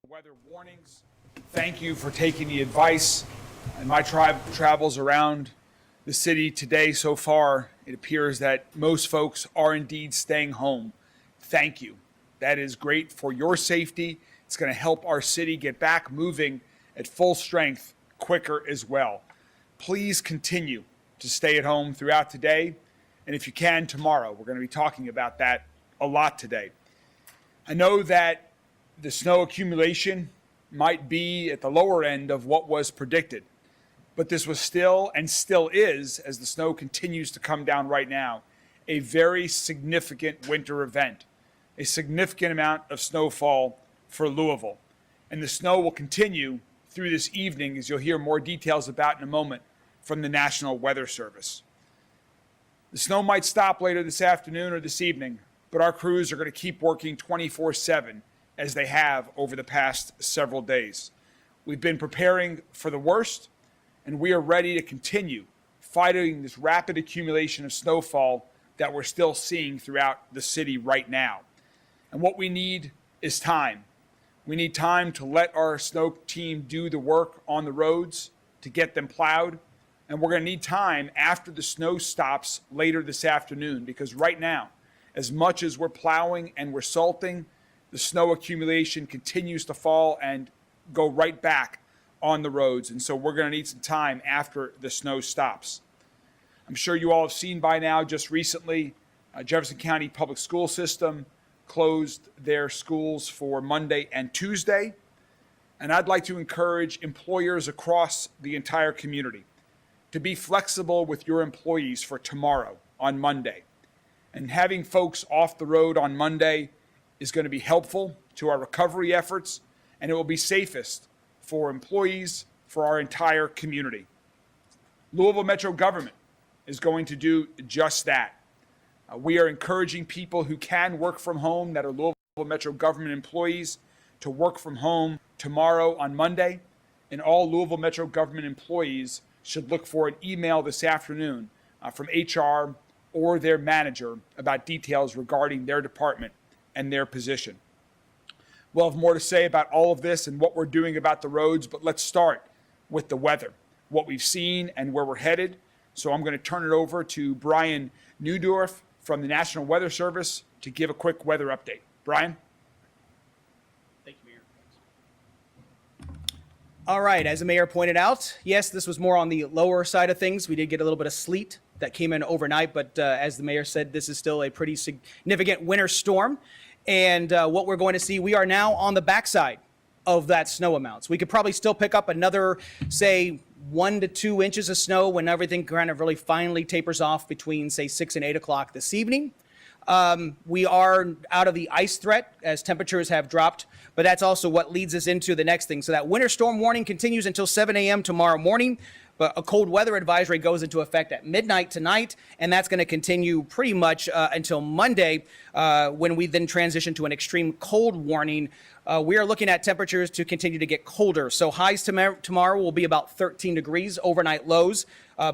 Weather warnings. Thank you for taking the advice. In my travels around the city today so far, it appears that most folks are indeed staying home. Thank you. That is great for your safety. It's going to help our city get back moving at full strength quicker as well. Please continue to stay at home throughout today, and if you can, tomorrow. We're going to be talking about that a lot today. I know that the snow accumulation might be at the lower end of what was predicted, but this was still and still is, as the snow continues to come down right now, a very significant winter event, a significant amount of snowfall for Louisville. And the snow will continue through this evening, as you'll hear more details about in a moment from the National Weather Service. The snow might stop later this afternoon or this evening, but our crews are going to keep working 24/7 as they have over the past several days. We've been preparing for the worst, and we are ready to continue fighting this rapid accumulation of snowfall that we're still seeing throughout the city right now. And what we need is time. We need time to let our snow team do the work on the roads, to get them plowed, and we're going to need time after the snow stops later this afternoon, because right now, as much as we're plowing and we're salting, the snow accumulation continues to fall and go right back on the roads. And so we're going to need some time after the snow stops. I'm sure you all have seen by now, just recently, Jefferson County Public School System closed their schools for Monday and Tuesday. And I'd like to encourage employers across the entire community to be flexible with your employees for tomorrow on Monday. And having folks off the road on Monday is going to be helpful to our recovery efforts, and it will be safest for employees, for our entire community. Louisville Metro government is going to do just that. We are encouraging people who can work from home, that are Louisville Metro government employees, to work from home tomorrow on Monday, and all Louisville Metro government employees should look for an email this afternoon from HR or their manager about details regarding their department and their position. We'll have more to say about all of this and what we're doing about the roads, but let's start with the weather, what we've seen and where we're headed. So I'm going to turn it over to Brian Neudorf from the National Weather Service to give a quick weather update. Brian? Thank you, Mayor. All right, as the mayor pointed out, yes, this was more on the lower side of things. We did get a little bit of sleet that came in overnight, but as the mayor said, this is still a pretty significant winter storm. And what we're going to see, we are now on the backside of that snow amounts. We could probably still pick up another, say, 1 to 2 inches of snow when everything kind of really finally tapers off between, say, 6 and 8 o'clock this evening. We are out of the ice threat as temperatures have dropped, but that's also what leads us into the next thing. So that winter storm warning continues until 7 a.m. tomorrow morning. But a cold weather advisory goes into effect at midnight tonight, and that's going to continue pretty much until Monday, when we then transition to an extreme cold warning. We are looking at temperatures to continue to get colder. So highs tomorrow will be about 13 degrees. Overnight lows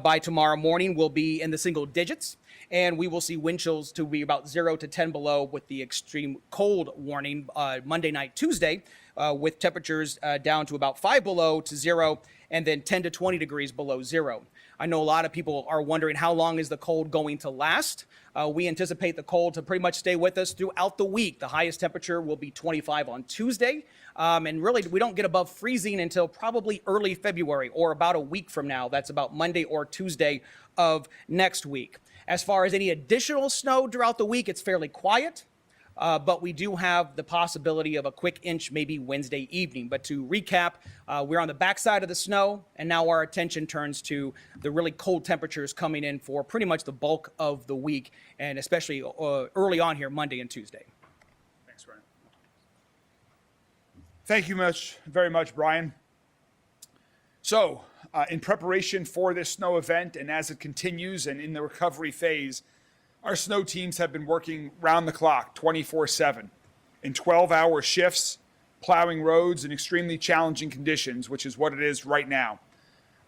by tomorrow morning will be in the single digits. And we will see wind chills to be about 0 to 10 below with the extreme cold warning Monday night, Tuesday, with temperatures down to about 5 below to 0, and then 10 to 20 degrees below 0. I know a lot of people are wondering how long is the cold going to last. We anticipate the cold to pretty much stay with us throughout the week. The highest temperature will be 25 on Tuesday. And really, we don't get above freezing until probably early February, or about a week from now. That's about Monday or Tuesday of next week. As far as any additional snow throughout the week, it's fairly quiet. But we do have the possibility of a quick inch maybe Wednesday evening. But to recap, we're on the backside of the snow, and now our attention turns to the really cold temperatures coming in for pretty much the bulk of the week, and especially early on here, Monday and Tuesday. Thanks, Ryan. Thank you very much, Brian. So, in preparation for this snow event, and as it continues and in the recovery phase, our snow teams have been working round the clock, 24/7, in 12-hour shifts, plowing roads in extremely challenging conditions, which is what it is right now.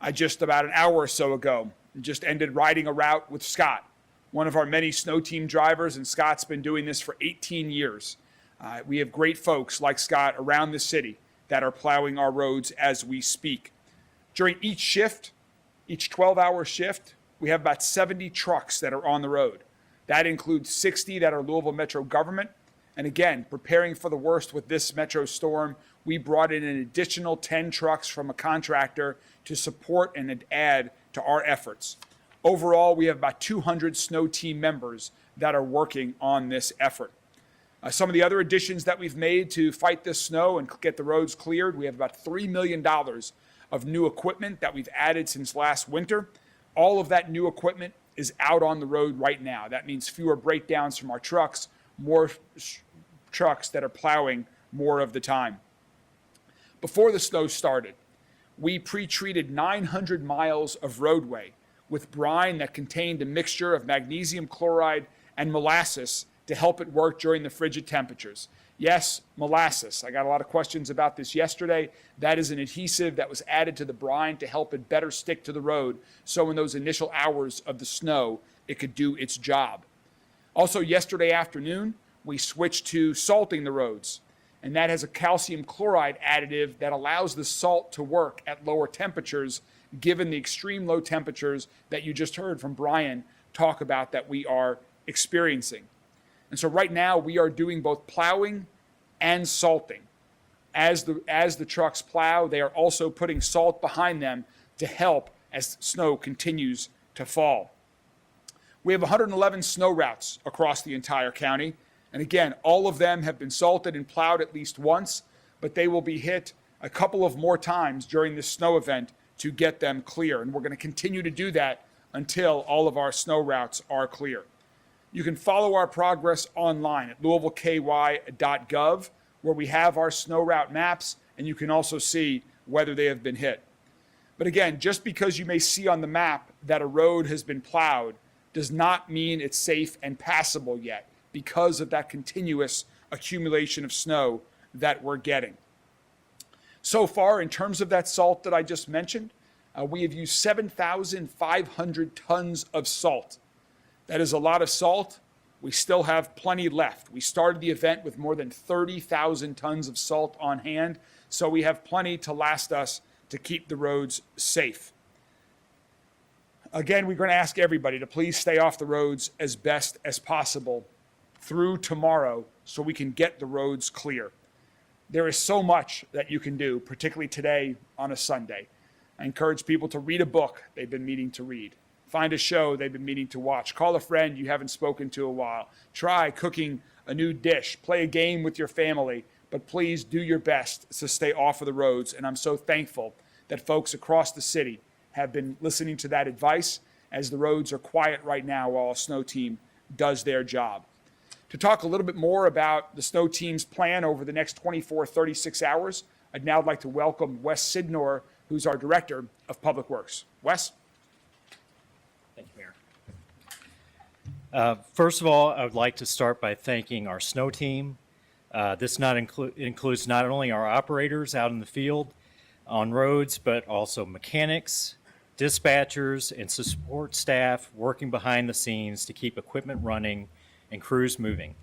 I just about an hour or so ago just ended riding a route with Scott, one of our many snow team drivers, and Scott's been doing this for 18 years. We have great folks like Scott around the city, that are plowing our roads as we speak. During each shift, each 12-hour shift, we have about 70 trucks that are on the road. That includes 60 that are Louisville Metro government. And again, preparing for the worst with this Metro storm, we brought in an additional 10 trucks from a contractor to support and add to our efforts. Overall, we have about 200 snow team members that are working on this effort. Some of the other additions that we've made to fight this snow and get the roads cleared, we have about $3 million of new equipment that we've added since last winter. All of that new equipment is out on the road right now. That means fewer breakdowns from our trucks, more trucks that are plowing more of the time. Before the snow started, we pre-treated 900 miles of roadway with brine that contained a mixture of magnesium chloride and molasses to help it work during the frigid temperatures. Yes, molasses. I got a lot of questions about this yesterday. That is an adhesive that was added to the brine to help it better stick to the road, so in those initial hours of the snow, it could do its job. Also, yesterday afternoon, we switched to salting the roads, and that has a calcium chloride additive that allows the salt to work at lower temperatures, given the extreme low temperatures that you just heard from Brian talk about that we are experiencing. And so right now we are doing both plowing and salting. As the trucks plow, they are also putting salt behind them to help as snow continues to fall. We have 111 snow routes across the entire county. And again, all of them have been salted and plowed at least once, but they will be hit a couple of more times during this snow event to get them clear. And we're going to continue to do that until all of our snow routes are clear. You can follow our progress online at louisvilleky.gov, where we have our snow route maps, and you can also see whether they have been hit. But again, just because you may see on the map that a road has been plowed does not mean it's safe and passable yet, because of that continuous accumulation of snow that we're getting. So far, in terms of that salt that I just mentioned, we have used 7,500 tons of salt. That is a lot of salt. We still have plenty left. We started the event with more than 30,000 tons of salt on hand, so we have plenty to last us to keep the roads safe. Again, we're going to ask everybody to please stay off the roads as best as possible through tomorrow so we can get the roads clear. There is so much that you can do, particularly today on a Sunday. I encourage people to read a book they've been meaning to read. Find a show they've been meaning to watch. Call a friend you haven't spoken to in a while. Try cooking a new dish. Play a game with your family. But please do your best to stay off of the roads. And I'm so thankful that folks across the city have been listening to that advice as the roads are quiet right now while a snow team does their job. To talk a little bit more about the snow team's plan over the next 36 hours, I'd now like to welcome Wes Sidnor, who's our Director of Public Works. Wes? Thank you, Mayor. First of all, I would like to start by thanking our snow team. This includes not only our operators out in the field on roads, but also mechanics, dispatchers, and support staff working behind the scenes to keep equipment running and crews moving.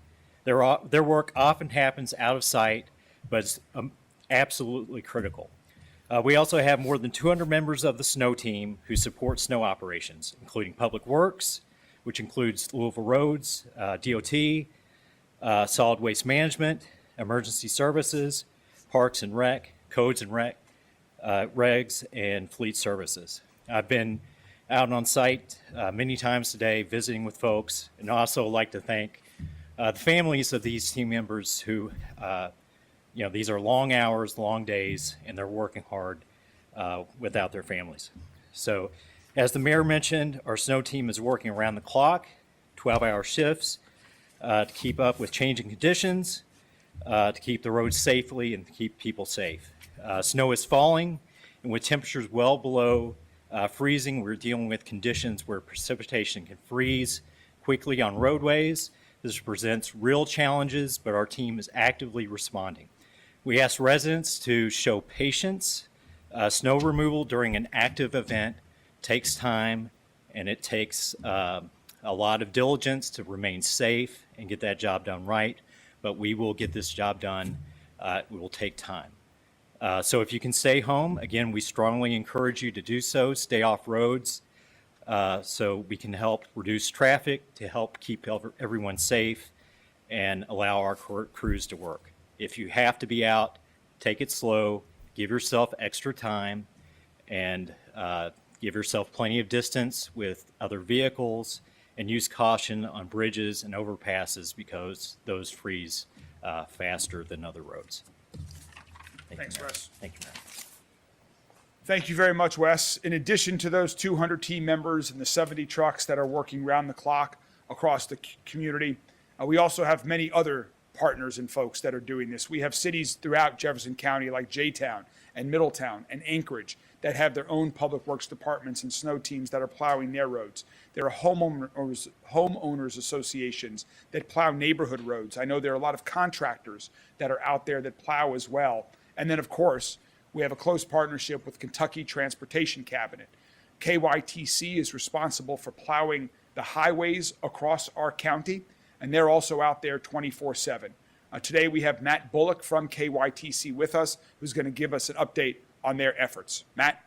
Their work often happens out of sight, but it's absolutely critical. We also have more than 200 members of the snow team who support snow operations, including Public Works, which includes Louisville Roads, DOT, Solid Waste Management, Emergency Services, Parks and Rec, Codes and Rec, Regs, and Fleet Services. I've been out on site many times today visiting with folks, and also like to thank the families of these team members who these are long hours, long days, and they're working hard without their families. So, as the mayor mentioned, our snow team is working around the clock, 12-hour shifts, to keep up with changing conditions, to keep the roads safely and to keep people safe. Snow is falling, and with temperatures well below freezing, we're dealing with conditions where precipitation can freeze quickly on roadways. This presents real challenges, but our team is actively responding. We ask residents to show patience. Snow removal during an active event takes time, and it takes a lot of diligence to remain safe and get that job done right, but we will get this job done. It will take time. So if you can stay home, again, we strongly encourage you to do so. Stay off roads so we can help reduce traffic, to help keep everyone safe and allow our crews to work. If you have to be out, take it slow, give yourself extra time, and give yourself plenty of distance with other vehicles, and use caution on bridges and overpasses because those freeze faster than other roads. Thanks, Wes. Thank you, Mayor. Thank you very much, Wes. In addition to those 200 team members and the 70 trucks that are working round the clock across the community, we also have many other partners and folks that are doing this. We have cities throughout Jefferson County like J-Town and Middletown and Anchorage that have their own public works departments and snow teams that are plowing their roads. There are homeowners associations that plow neighborhood roads. I know there are a lot of contractors that are out there that plow as well. And then, of course, we have a close partnership with Kentucky Transportation Cabinet. KYTC is responsible for plowing the highways across our county, and they're also out there 24/7. Today we have Matt Bullock from KYTC with us, who's going to give us an update on their efforts. Matt?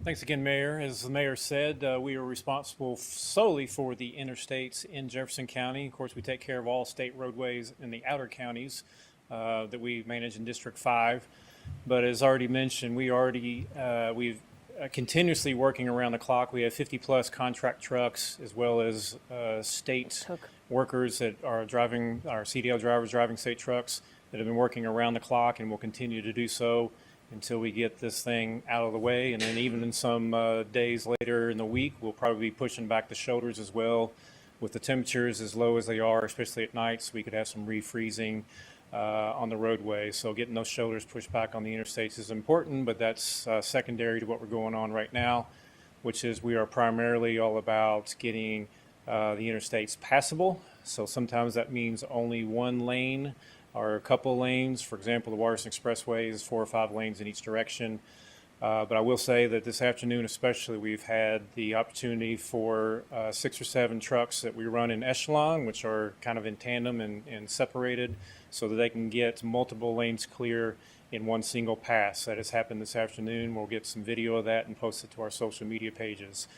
Thanks again, Mayor. As the Mayor said, we are responsible solely for the interstates in Jefferson County. Of course, we take care of all state roadways in the outer counties that we manage in District 5. But as already mentioned, we've continuously working around the clock. We have 50-plus contract trucks as well as state workers that are driving, our CDL drivers driving state trucks that have been working around the clock and will continue to do so until we get this thing out of the way. And then even in some days later in the week, we'll probably be pushing back the shoulders as well with the temperatures as low as they are, especially at night, so we could have some refreezing on the roadway. So getting those shoulders pushed back on the interstates is important, but that's secondary to what we're going on right now, which is we are primarily all about getting the interstates passable. So sometimes that means only one lane or a couple lanes. For example, the Waterson Expressway is 4 or 5 lanes in each direction. But I will say that this afternoon especially, we've had the opportunity for 6 or 7 trucks that we run in echelon, which are kind of in tandem and separated, so that they can get multiple lanes clear in one single pass. That has happened this afternoon. We'll get some video of that and post it to our social media pages.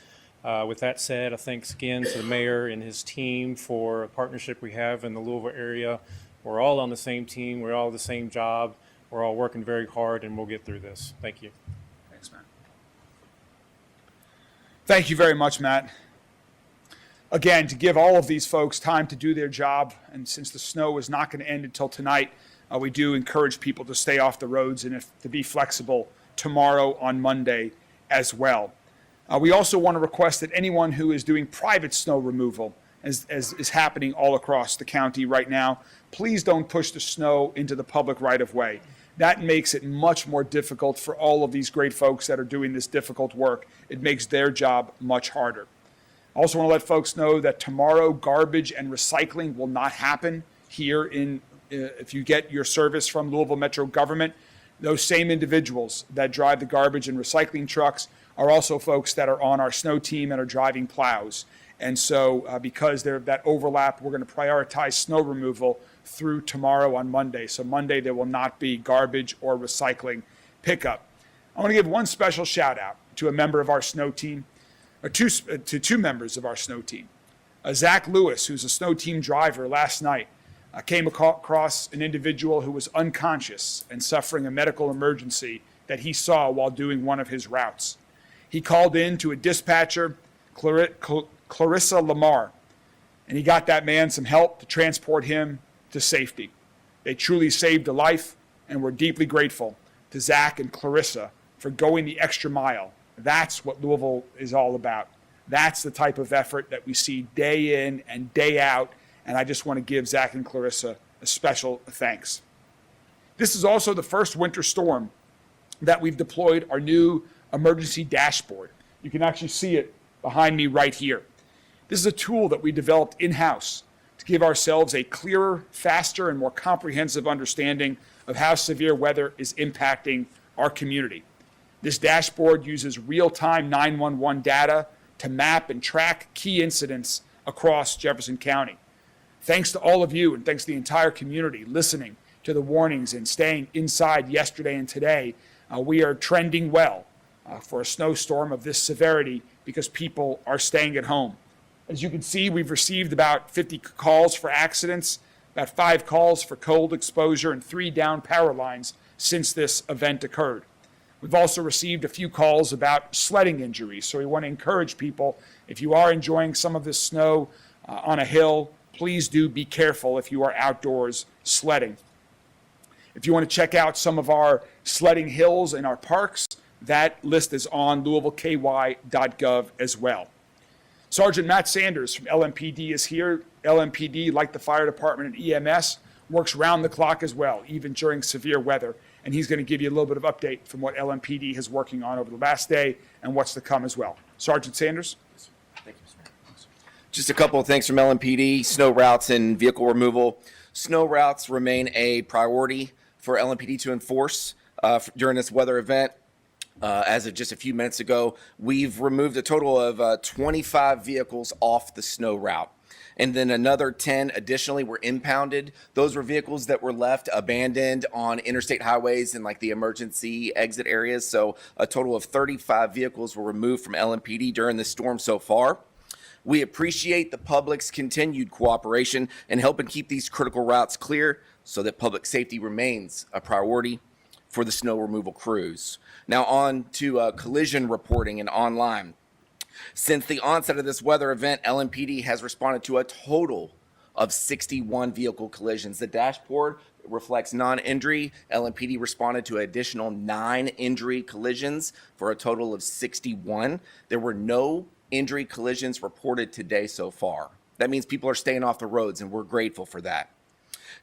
With that said, thanks again to the mayor and his team for a partnership we have in the Louisville area. We're all on the same team. We're all the same job. We're all working very hard, and we'll get through this. Thank you. Thanks, Matt. Thank you very much, Matt. Again, to give all of these folks time to do their job, and since the snow is not going to end until tonight, we do encourage people to stay off the roads and to be flexible tomorrow on Monday as well. We also want to request that anyone who is doing private snow removal, as is happening all across the county right now, please don't push the snow into the public right-of-way. That makes it much more difficult for all of these great folks that are doing this difficult work. It makes their job much harder. I also want to let folks know that tomorrow garbage and recycling will not happen here if you get your service from Louisville Metro government. Those same individuals that drive the garbage and recycling trucks are also folks that are on our snow team and are driving plows. And so because there's that overlap, we're going to prioritize snow removal through tomorrow on Monday. So Monday there will not be garbage or recycling pickup. I want to give one special shout out to a member of our snow team, or two members of our snow team. Zach Lewis, who's a snow team driver last night, came across an individual who was unconscious and suffering a medical emergency that he saw while doing one of his routes. He called in to a dispatcher, Clarissa Lamar, and he got that man some help to transport him to safety. They truly saved a life, and we're deeply grateful to Zach and Clarissa for going the extra mile. That's what Louisville is all about. That's the type of effort that we see day in and day out, and I just want to give Zach and Clarissa a special thanks. This is also the first winter storm that we've deployed our new emergency dashboard. You can actually see it behind me right here. This is a tool that we developed in-house to give ourselves a clearer, faster, and more comprehensive understanding of how severe weather is impacting our community. This dashboard uses real-time 911 data to map and track key incidents across Jefferson County. Thanks to all of you and thanks to the entire community listening to the warnings and staying inside yesterday and today. We are trending well for a snowstorm of this severity because people are staying at home. As you can see, we've received about 50 calls for accidents, about 5 calls for cold exposure, and 3 down power lines since this event occurred. We've also received a few calls about sledding injuries, so we want to encourage people, if you are enjoying some of this snow on a hill, please do be careful if you are outdoors sledding. If you want to check out some of our sledding hills in our parks, that list is on louisvilleky.gov as well. Sergeant Matt Sanders from LMPD is here. LMPD, like the fire department and EMS, works round the clock as well, even during severe weather. And he's going to give you a little bit of update from what LMPD is working on over the last day and what's to come as well. Sergeant Sanders? Thank you, Mr. Mayor. Just a couple of things from LMPD, snow routes and vehicle removal. Snow routes remain a priority for LMPD to enforce during this weather event. As of just a few minutes ago, we've removed a total of 25 vehicles off the snow route. And then another 10 additionally were impounded. Those were vehicles that were left abandoned on interstate highways and like the emergency exit areas. So a total of 35 vehicles were removed from LMPD during this storm so far. We appreciate the public's continued cooperation in helping keep these critical routes clear so that public safety remains a priority for the snow removal crews. Now on to collision reporting and online. Since the onset of this weather event, LMPD has responded to a total of 61 vehicle collisions. The dashboard reflects non-injury. LMPD responded to an additional 9 injury collisions for a total of 61. There were no injury collisions reported today so far. That means people are staying off the roads, and we're grateful for that.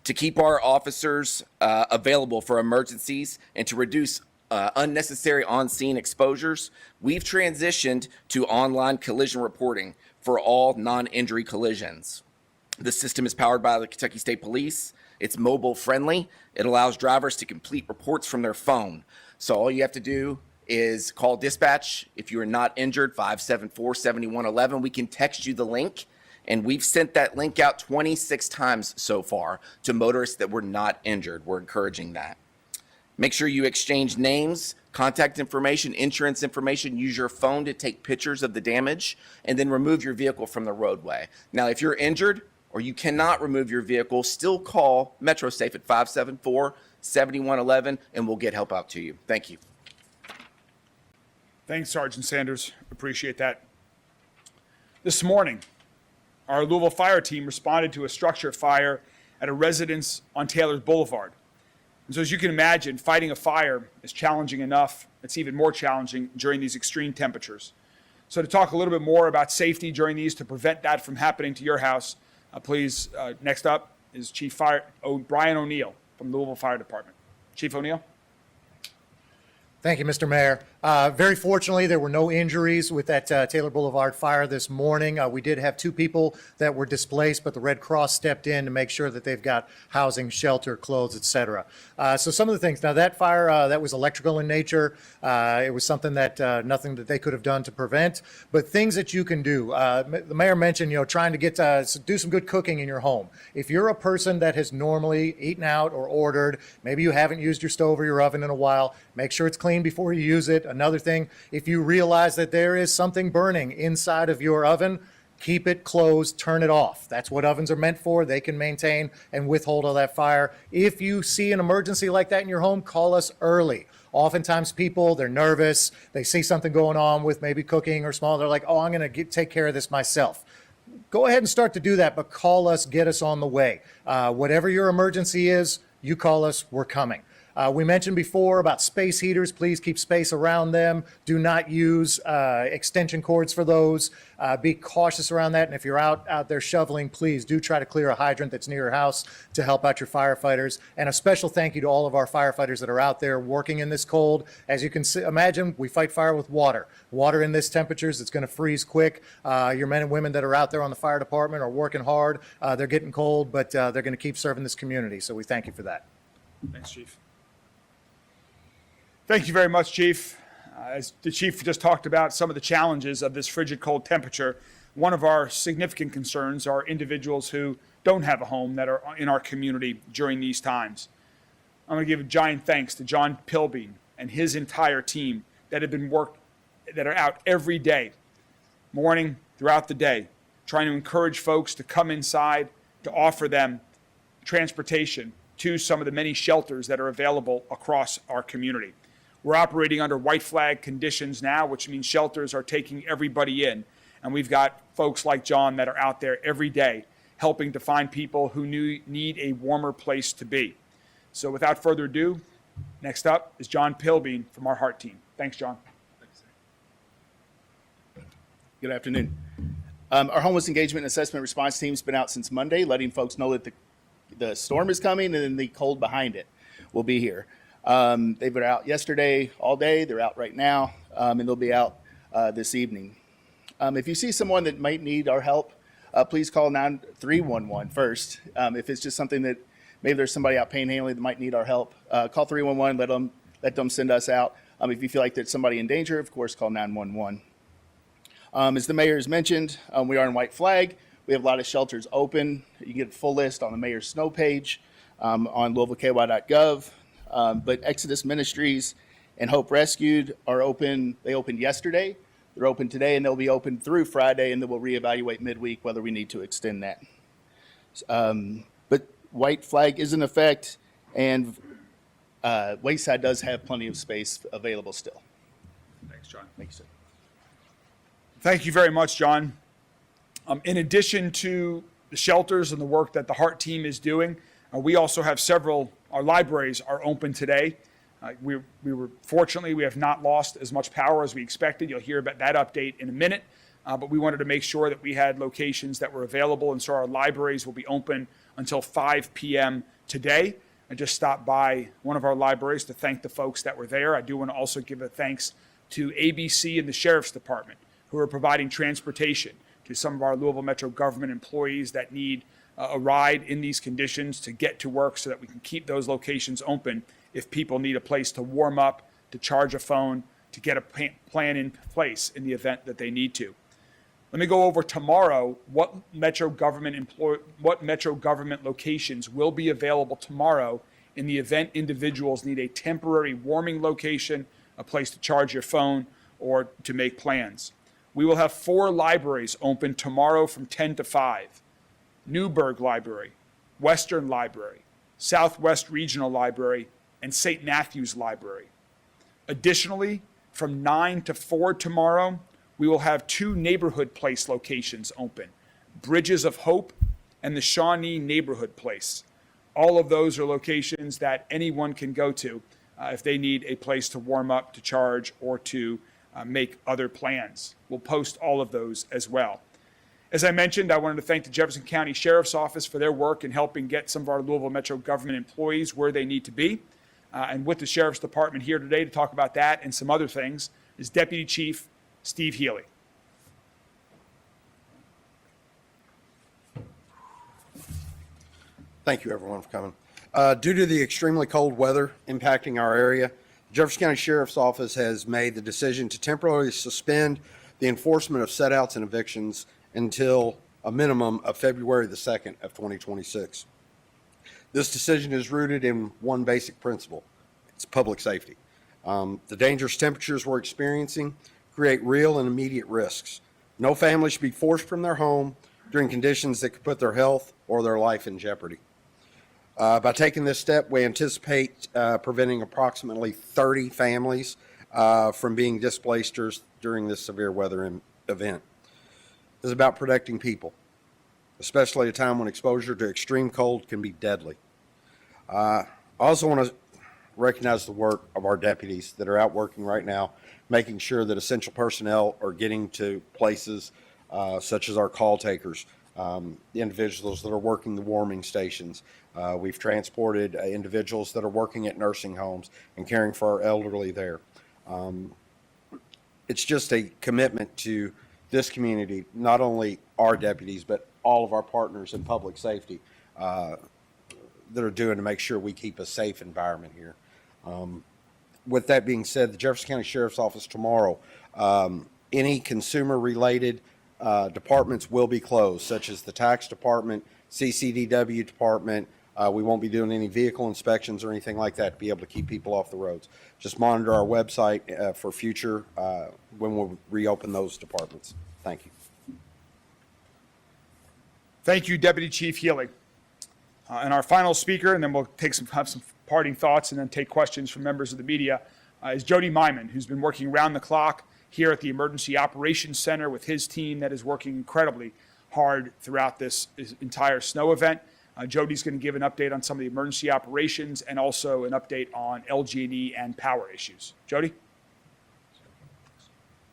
To keep our officers available for emergencies and to reduce unnecessary on-scene exposures, we've transitioned to online collision reporting for all non-injury collisions. The system is powered by the Kentucky State Police. It's mobile friendly. It allows drivers to complete reports from their phone. So all you have to do is call dispatch. If you are not injured, 574-7111. We can text you the link, and we've sent that link out 26 times so far to motorists that were not injured. We're encouraging that. Make sure you exchange names, contact information, insurance information. Use your phone to take pictures of the damage, and then remove your vehicle from the roadway. Now, if you're injured or you cannot remove your vehicle, still call MetroSafe at 574-7111, and we'll get help out to you. Thank you. Thanks, Sergeant Sanders. Appreciate that. This morning, our Louisville fire team responded to a structure fire at a residence on Taylor's Boulevard. And so as you can imagine, fighting a fire is challenging enough. It's even more challenging during these extreme temperatures. So to talk a little bit more about safety during these to prevent that from happening to your house, please, next up is Chief Brian O'Neill from the Louisville Fire Department. Chief O'Neill. Thank you, Mr. Mayor. Very fortunately, there were no injuries with that Taylor Boulevard fire this morning. We did have 2 people that were displaced, but the Red Cross stepped in to make sure that they've got housing, shelter, clothes, etc. So some of the things, now that fire, that was electrical in nature. It was something that nothing that they could have done to prevent, but things that you can do. The mayor mentioned, trying to get do some good cooking in your home. If you're a person that has normally eaten out or ordered, maybe you haven't used your stove or your oven in a while, make sure it's clean before you use it. Another thing, if you realize that there is something burning inside of your oven, keep it closed, turn it off. That's what ovens are meant for. They can maintain and withhold all that fire. If you see an emergency like that in your home, call us early. Oftentimes people, they're nervous, they see something going on with maybe cooking or small, they're like, oh, I'm going to take care of this myself. Go ahead and start to do that, but call us, get us on the way. Whatever your emergency is, you call us, we're coming. We mentioned before about space heaters. Please keep space around them. Do not use extension cords for those. Be cautious around that. And if you're out there shoveling, please do try to clear a hydrant that's near your house to help out your firefighters. And a special thank you to all of our firefighters that are out there working in this cold. As you can imagine, we fight fire with water. Water in this temperatures, it's going to freeze quick. Your men and women that are out there on the fire department are working hard. They're getting cold, but they're going to keep serving this community. So we thank you for that. Thanks, Chief. Thank you very much, Chief. As the Chief just talked about some of the challenges of this frigid cold temperature, one of our significant concerns are individuals who don't have a home that are in our community during these times. I'm going to give a giant thanks to John Pilbeam and his entire team that are out every day, morning, throughout the day, trying to encourage folks to come inside, to offer them transportation to some of the many shelters that are available across our community. We're operating under white flag conditions now, which means shelters are taking everybody in. And we've got folks like John that are out there every day helping to find people who need a warmer place to be. So without further ado, next up is John Pilbeam from our Heart team. Thanks, John. Good afternoon. Our homeless engagement and assessment response team's been out since Monday, letting folks know that the storm is coming and then the cold behind it will be here. They've been out yesterday all day. They're out right now, and they'll be out this evening. If you see someone that might need our help, please call 311 first. If it's just something that maybe there's somebody out panhandling that might need our help, call 311. Let them send us out. If you feel like there's somebody in danger, of course, call 911. As the mayor has mentioned, we are in white flag. We have a lot of shelters open. You can get a full list on the mayor's snow page on louisvilleky.gov. But Exodus Ministries and Hope Rescued are open. They opened yesterday. They're open today, and they'll be open through Friday, and then we'll reevaluate midweek whether we need to extend that. But white flag is in effect, and Wayside does have plenty of space available still. Thanks, John. Thanks, sir. Thank you very much, John. In addition to the shelters and the work that the Heart team is doing, we also have our libraries are open today. Fortunately, we have not lost as much power as we expected. You'll hear about that update in a minute. But we wanted to make sure that we had locations that were available, and so our libraries will be open until 5 p.m. today. I just stopped by one of our libraries to thank the folks that were there. I do want to also give a thanks to ABC and the Sheriff's Department, who are providing transportation to some of our Louisville Metro government employees that need a ride in these conditions to get to work, so that we can keep those locations open if people need a place to warm up, to charge a phone, to get a plan in place in the event that they need to. Let me go over tomorrow what Metro government locations will be available tomorrow in the event individuals need a temporary warming location, a place to charge your phone, or to make plans. We will have 4 libraries open tomorrow from 10 to 5. Newburgh Library, Western Library, Southwest Regional Library, and St. Matthew's Library. Additionally, from 9 to 4 tomorrow, we will have 2 neighborhood place locations open, Bridges of Hope and the Shawnee Neighborhood Place. All of those are locations that anyone can go to if they need a place to warm up, to charge, or to make other plans. We'll post all of those as well. As I mentioned, I wanted to thank the Jefferson County Sheriff's Office for their work in helping get some of our Louisville Metro government employees where they need to be. And with the Sheriff's Department here today to talk about that and some other things is Deputy Chief Steve Healy. Thank you, everyone, for coming. Due to the extremely cold weather impacting our area, Jefferson County Sheriff's Office has made the decision to temporarily suspend the enforcement of setouts and evictions until a minimum of February the 2nd of 2026. This decision is rooted in one basic principle. It's public safety. The dangerous temperatures we're experiencing create real and immediate risks. No family should be forced from their home during conditions that could put their health or their life in jeopardy. By taking this step, we anticipate preventing approximately 30 families from being displaced during this severe weather event. This is about protecting people, especially at a time when exposure to extreme cold can be deadly. I also want to recognize the work of our deputies that are out working right now, making sure that essential personnel are getting to places such as our call takers, the individuals that are working the warming stations. We've transported individuals that are working at nursing homes and caring for our elderly there. It's just a commitment to this community, not only our deputies, but all of our partners in public safety that are doing to make sure we keep a safe environment here. With that being said, the Jefferson County Sheriff's Office tomorrow, any consumer-related departments will be closed, such as the tax department, CCDW department. We won't be doing any vehicle inspections or anything like that to be able to keep people off the roads. Just monitor our website for future when we'll reopen those departments. Thank you. Thank you, Deputy Chief Healy. And our final speaker, and then we'll have some parting thoughts and then take questions from members of the media, is Jody Myman, who's been working around the clock here at the Emergency Operations Center with his team that is working incredibly hard throughout this entire snow event. Jody's going to give an update on some of the emergency operations and also an update on LG&E and power issues. Jody?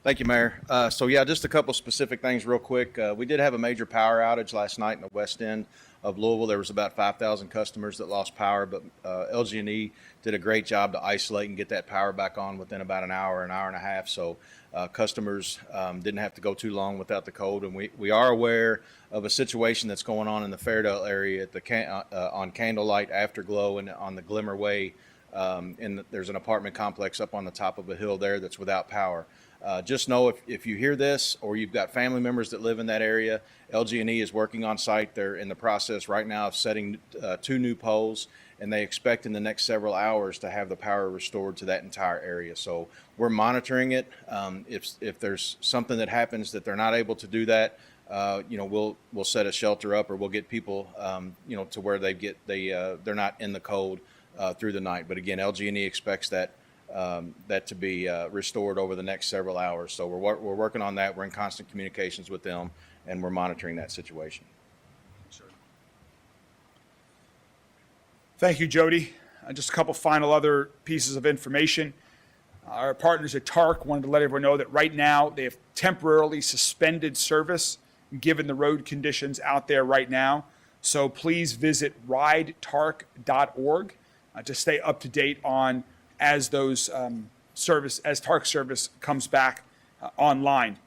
Thank you, Mayor. So yeah, just a couple specific things real quick. We did have a major power outage last night in the west end of Louisville. There was about 5,000 customers that lost power, but LG&E did a great job to isolate and get that power back on within about an hour and a half. So customers didn't have to go too long without the code. And we are aware of a situation that's going on in the Fairdale area at the on Candlelight, Afterglow, and on the Glimmer Way. There's an apartment complex up on the top of a hill there that's without power. Just know if you hear this or you've got family members that live in that area, LG&E is working on site. They're in the process right now of setting 2 new poles, and they expect in the next several hours to have the power restored to that entire area. So we're monitoring it. If there's something that happens that they're not able to do that, we'll set a shelter up, or we'll get people to where they're not in the cold through the night. But again, LG&E expects that to be restored over the next several hours. So we're working on that. We're in constant communications with them, and we're monitoring that situation. Thank you, Jody. Just a couple final other pieces of information. Our partners at TARC wanted to let everyone know that right now they have temporarily suspended service given the road conditions out there right now. So please visit ridetarc.org to stay up to date on as those as TARC service comes back online.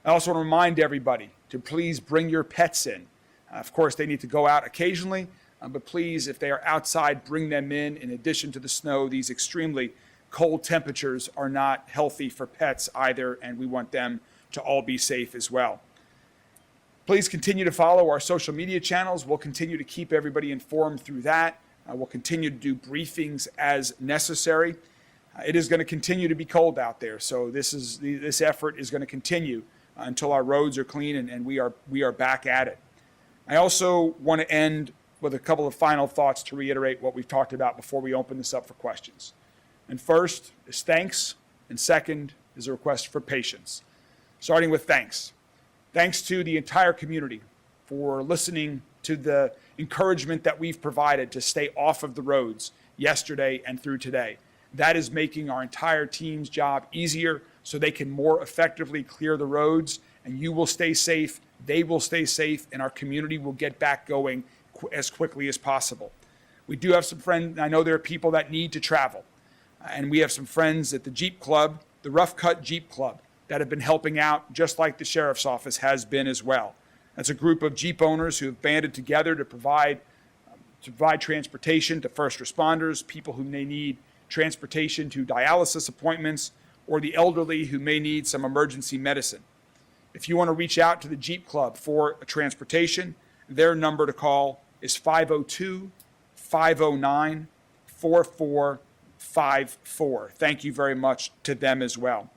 I also want to remind everybody to please bring your pets in. Of course, they need to go out occasionally, but please, if they are outside, bring them in. In addition to the snow, these extremely cold temperatures are not healthy for pets either, and we want them to all be safe as well. Please continue to follow our social media channels. We'll continue to keep everybody informed through that. We'll continue to do briefings as necessary. It is going to continue to be cold out there, so this effort is going to continue until our roads are clean and we are back at it. I also want to end with a couple of final thoughts to reiterate what we've talked about before we open this up for questions. And first is thanks, and second is a request for patience. Starting with thanks. Thanks to the entire community for listening to the encouragement that we've provided to stay off of the roads yesterday and through today. That is making our entire team's job easier so they can more effectively clear the roads, and you will stay safe, they will stay safe, and our community will get back going as quickly as possible. We do have some friends, I know there are people that need to travel, and we have some friends at the Jeep Club, the Rough Cut Jeep Club, that have been helping out just like the Sheriff's Office has been as well. That's a group of Jeep owners who have banded together to provide transportation to first responders, people who may need transportation to dialysis appointments, or the elderly who may need some emergency medicine. If you want to reach out to the Jeep Club for a transportation, their number to call is 502-509-4454. Thank you very much to them as well.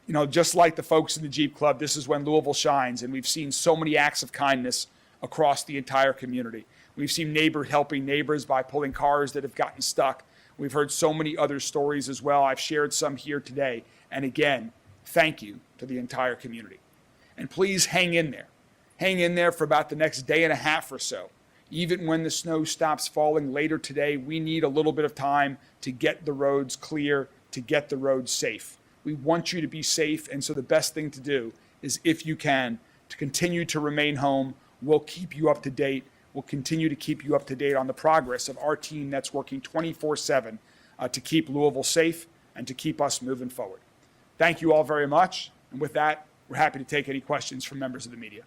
You know, just like the folks in the Jeep Club, this is when Louisville shines, and we've seen so many acts of kindness across the entire community. We've seen neighbors helping neighbors by pulling cars that have gotten stuck. We've heard so many other stories as well. I've shared some here today. And again, thank you to the entire community. And please hang in there. Hang in there for about the next day and a half or so. Even when the snow stops falling later today, we need a little bit of time to get the roads clear, to get the roads safe. We want you to be safe, and so the best thing to do is, if you can, to continue to remain home. We'll keep you up to date. We'll continue to keep you up to date on the progress of our team that's working 24/7 to keep Louisville safe and to keep us moving forward. Thank you all very much. And with that, we're happy to take any questions from members of the media.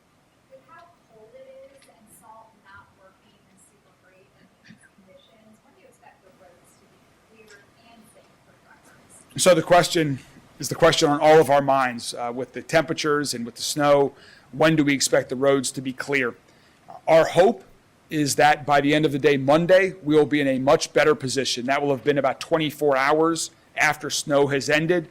With how cold it is and salt not working in super great conditions, when do you expect the roads to be cleared and safe for drivers? So the question is the question on all of our minds with the temperatures and with the snow. When do we expect the roads to be clear? Our hope is that by the end of the day, Monday, we will be in a much better position. That will have been about 24 hours after snow has ended.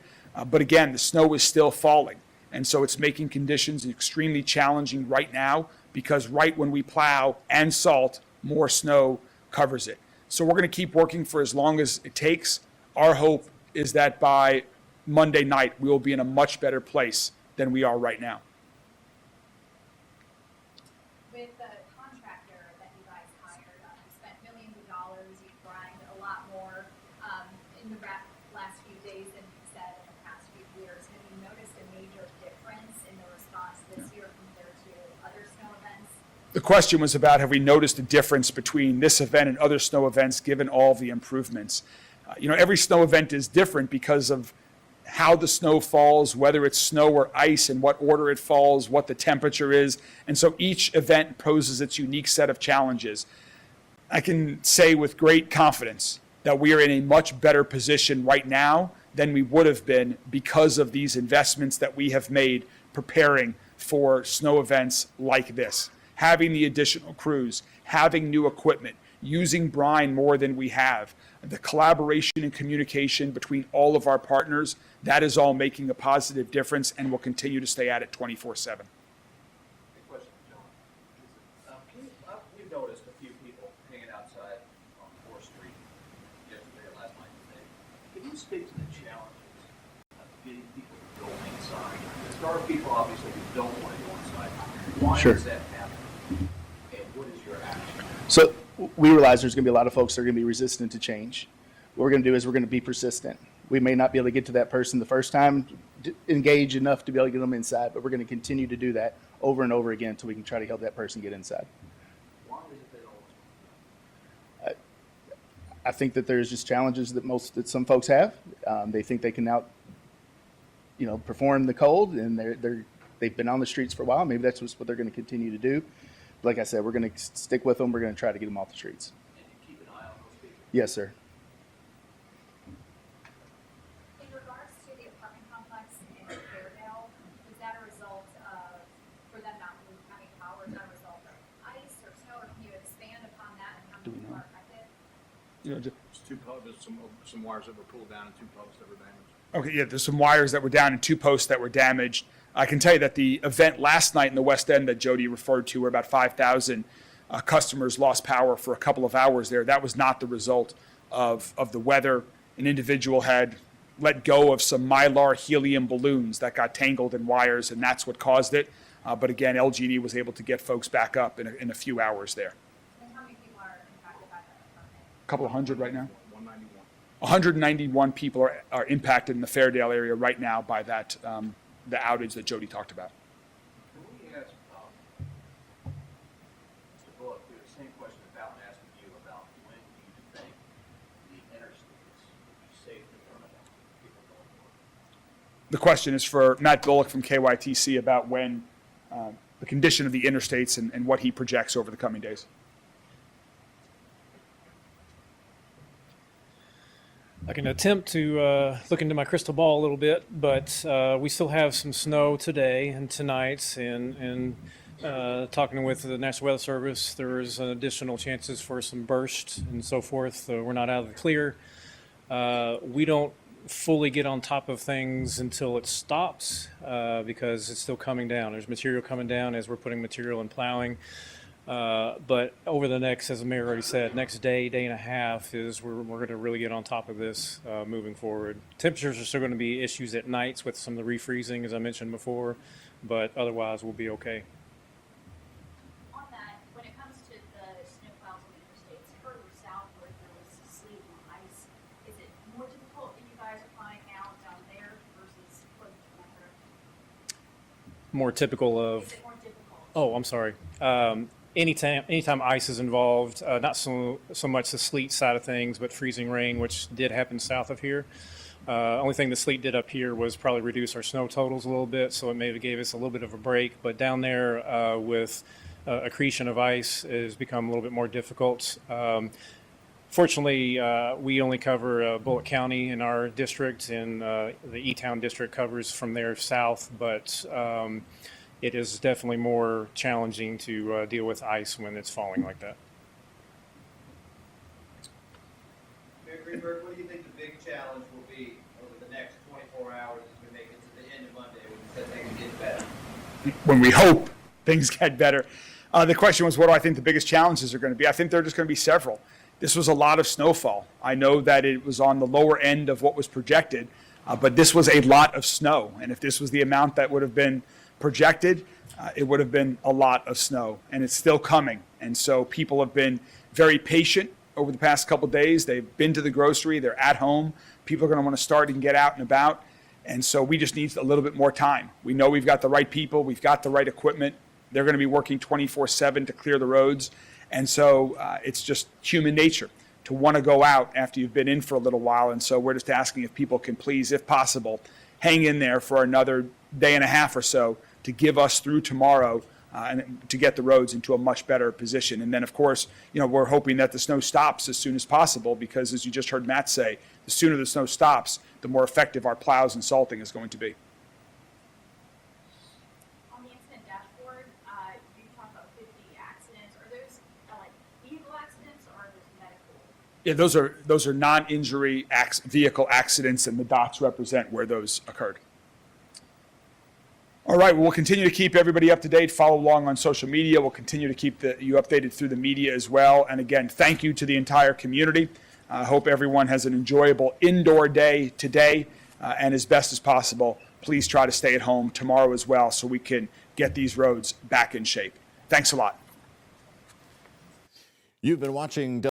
But again, the snow is still falling. And so it's making conditions extremely challenging right now because right when we plow and salt, more snow covers it. So we're going to keep working for as long as it takes. Our hope is that by Monday night, we will be in a much better place than we are right now. With the contractor that you guys hired, you spent millions of dollars, you grind a lot more in the last few days than you said in the past few years. Have you noticed a major difference in the response this year compared to other snow events? The question was about have we noticed a difference between this event and other snow events given all the improvements? Every snow event is different because of how the snow falls, whether it's snow or ice, in what order it falls, what the temperature is. And so each event poses its unique set of challenges. I can say with great confidence that we are in a much better position right now than we would have been because of these investments that we have made preparing for snow events like this. Having the additional crews, having new equipment, using brine more than we have, the collaboration and communication between all of our partners, that is all making a positive difference and will continue to stay at it 24/7. Question, John. We've noticed a few people hanging outside on 4th Street yesterday or last night today. Can you speak to the challenges of getting people to go inside? There are people obviously who don't want to go inside. Why Sure. does that happen? And what is your action? So we realize there's going to be a lot of folks that are going to be resistant to change. What we're going to do is we're going to be persistent. We may not be able to get to that person the first time, engage enough to be able to get them inside, but we're going to continue to do that over and over again until we can try to help that person get inside. Why is it they don't want to? I think that there's just challenges that some folks have. They think they can perform the cold, and they've been on the streets for a while. Maybe that's just what they're going to continue to do. Like I said, we're going to stick with them. We're going to try to get them off the streets. And you keep an eye on those people? Yes, sir. In regards to the apartment complex in Fairdale, was that a result of, for them not having power, is that a result of ice or snow, or can you expand upon that and how many people are affected? There's some wires that were pulled down and 2 posts that were damaged. Okay, yeah, there's some wires that were down and 2 posts that were damaged. I can tell you that the event last night in the West End that Jody referred to, where about 5,000 customers lost power for a couple of hours there, that was not the result of the weather. An individual had let go of some Mylar helium balloons that got tangled in wires, and that's what caused it. But again, LG&E was able to get folks back up in a few hours there. And how many people are impacted by that apartment? A couple of hundred right now. 191. 191 people are impacted in the Fairdale area right now by that the outage that Jody talked about. Can we ask Mr. Bullock, we have the same question about asking you about when do you think the interstates will be safe to run about people going to work? The question is for Matt Bullock from KYTC about when the condition of the interstates and what he projects over the coming days. I can attempt to look into my crystal ball a little bit, but we still have some snow today and tonight, and talking with the National Weather Service, there's additional chances for some burst and so forth. We're not out of the clear. We don't fully get on top of things until it stops because it's still coming down. There's material coming down as we're putting material and plowing. But over the next, as the mayor already said, next day and a half is we're going to really get on top of this moving forward. Temperatures are still going to be issues at nights with some of the refreezing, as I mentioned before, but otherwise we'll be okay. On that, when it comes to the snowplows on the interstates, further south where there's sleet and ice, is it more difficult that you guys are finding out down there versus closer to the metro? More typical of. Is it more difficult? Oh, I'm sorry. Anytime ice is involved, not so much the sleet side of things, but freezing rain, which did happen south of here. Only thing the sleet did up here was probably reduce our snow totals a little bit, so it maybe gave us a little bit of a break. But down there with accretion of ice has become a little bit more difficult. Fortunately, we only cover Bullitt County in our district, and the E-Town district covers from there south, but it is definitely more challenging to deal with ice when it's falling like that. Mayor Greenberg, what do you think the big challenge will be over the next 24 hours as we make it to the end of Monday when you said things get better? When we hope things get better. The question was, what do I think the biggest challenges are going to be? I think there are just going to be several. This was a lot of snowfall. I know that it was on the lower end of what was projected, but this was a lot of snow. And if this was the amount that would have been projected, it would have been a lot of snow, and it's still coming. And so people have been very patient over the past couple of days. They've been to the grocery, they're at home. People are going to want to start and get out and about. And so we just need a little bit more time. We know we've got the right people, we've got the right equipment. They're going to be working 24/7 to clear the roads. And so it's just human nature to want to go out after you've been in for a little while. And so we're just asking if people can please, if possible, hang in there for another day and a half or so to give us through tomorrow and to get the roads into a much better position. And then, of course, we're hoping that the snow stops as soon as possible because, as you just heard Matt say, the sooner the snow stops, the more effective our plows and salting is going to be. On the incident dashboard, you talked about 50 accidents. Are those like vehicle accidents or are those medical? Yeah, those are non-injury vehicle accidents, and the dots represent where those occurred. All right, well, we'll continue to keep everybody up to date. Follow along on social media. We'll continue to keep you updated through the media as well. And again, thank you to the entire community. I hope everyone has an enjoyable indoor day today, and as best as possible, please try to stay at home tomorrow as well so we can get these roads back in shape. Thanks a lot. You've been watching